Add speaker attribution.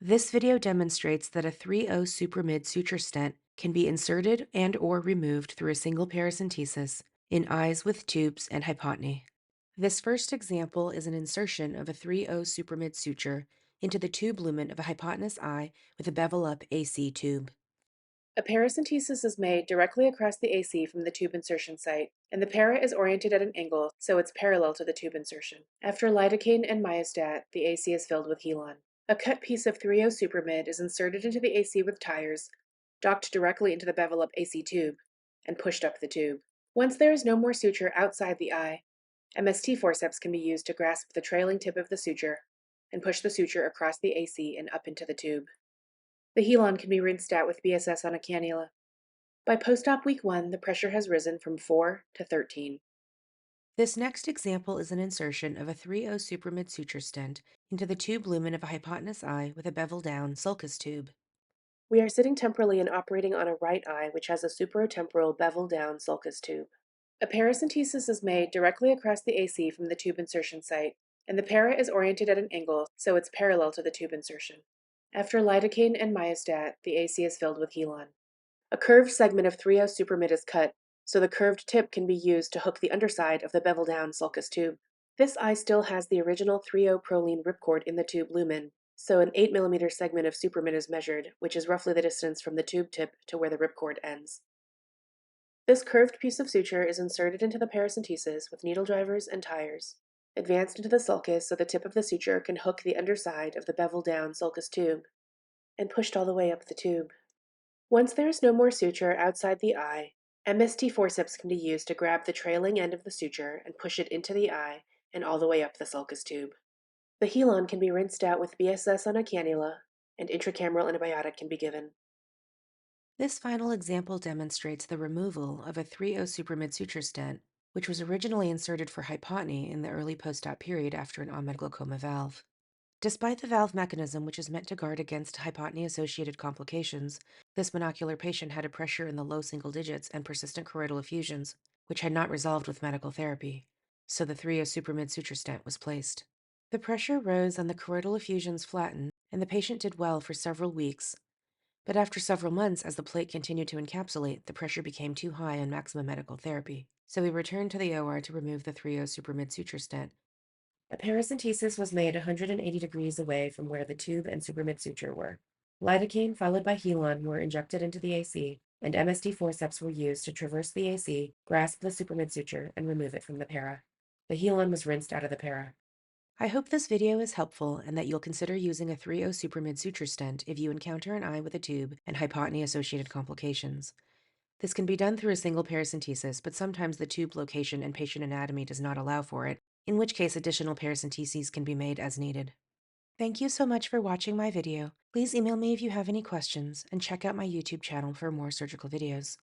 Speaker 1: This video demonstrates that a 3-0 Supramid Suture stent can be inserted and or removed through a single paracentesis in eyes with tubes and hypotony. This first example is an insertion of a 3-0 Supramid Suture into the tube lumen of a hypotenuse eye with a bevel-up AC tube.
Speaker 2: A paracentesis is made directly across the AC from the tube insertion site, and the para is oriented at an angle so it's parallel to the tube insertion. After lidocaine and myostat, the AC is filled with Helon. A cut piece of 3-0 Supramid is inserted into the AC with tires, docked directly into the bevel-up AC tube, and pushed up the tube. Once there is no more suture outside the eye, MST forceps can be used to grasp the trailing tip of the suture and push the suture across the AC and up into the tube. The Helon can be rinsed out with BSS on a cannula. By post-op week 1, the pressure has risen from 4 to 13.
Speaker 1: This next example is an insertion of a 3-0 Supramid Suture stent into the tube lumen of a hypotenuse eye with a bevel-down sulcus tube.
Speaker 2: We are sitting temporally and operating on a right eye which has a supratemporal bevel-down sulcus tube. A paracentesis is made directly across the AC from the tube insertion site, and the para is oriented at an angle so it's parallel to the tube insertion. After lidocaine and myostat, the AC is filled with Helon. A curved segment of 3-0 Supramid is cut, so the curved tip can be used to hook the underside of the bevel-down sulcus tube. This eye still has the original 3-0 Prolene ripcord in the tube lumen, so an 8mm segment of Supramid is measured, which is roughly the distance from the tube tip to where the ripcord ends. This curved piece of suture is inserted into the paracentesis with needle drivers and tires, advanced into the sulcus so the tip of the suture can hook the underside of the bevel-down sulcus tube, and pushed all the way up the tube. Once there is no more suture outside the eye, MST forceps can be used to grab the trailing end of the suture and push it into the eye and all the way up the sulcus tube. The Helon can be rinsed out with BSS on a cannula, and intracameral antibiotic can be given.
Speaker 1: This final example demonstrates the removal of a 3-0 Supramid Suture stent, which was originally inserted for hypotony in the early post-op period after an on-med glaucoma valve. Despite the valve mechanism, which is meant to guard against hypotony-associated complications, this monocular patient had a pressure in the low single digits and persistent choroidal effusions, which had not resolved with medical therapy, so the 3-0 Supramid Suture stent was placed. The pressure rose and the choroidal effusions flattened, and the patient did well for several weeks. But after several months, as the plate continued to encapsulate, the pressure became too high on maximum medical therapy, so we returned to the OR to remove the 3-0 Supramid Suture stent. A paracentesis was made 180 degrees away from where the tube and Supramid suture were. Lidocaine followed by Helon were injected into the AC, and MSD forceps were used to traverse the AC, grasp the Supramid suture, and remove it from the para. The Helon was rinsed out of the para. I hope this video is helpful and that you'll consider using a 3-0 Supramid Suture stent if you encounter an eye with a tube and hypotony-associated complications. This can be done through a single paracentesis, but sometimes the tube location and patient anatomy does not allow for it, in which case additional paracenteses can be made as needed. Thank you so much for watching my video. Please email me if you have any questions, and check out my YouTube channel for more surgical videos.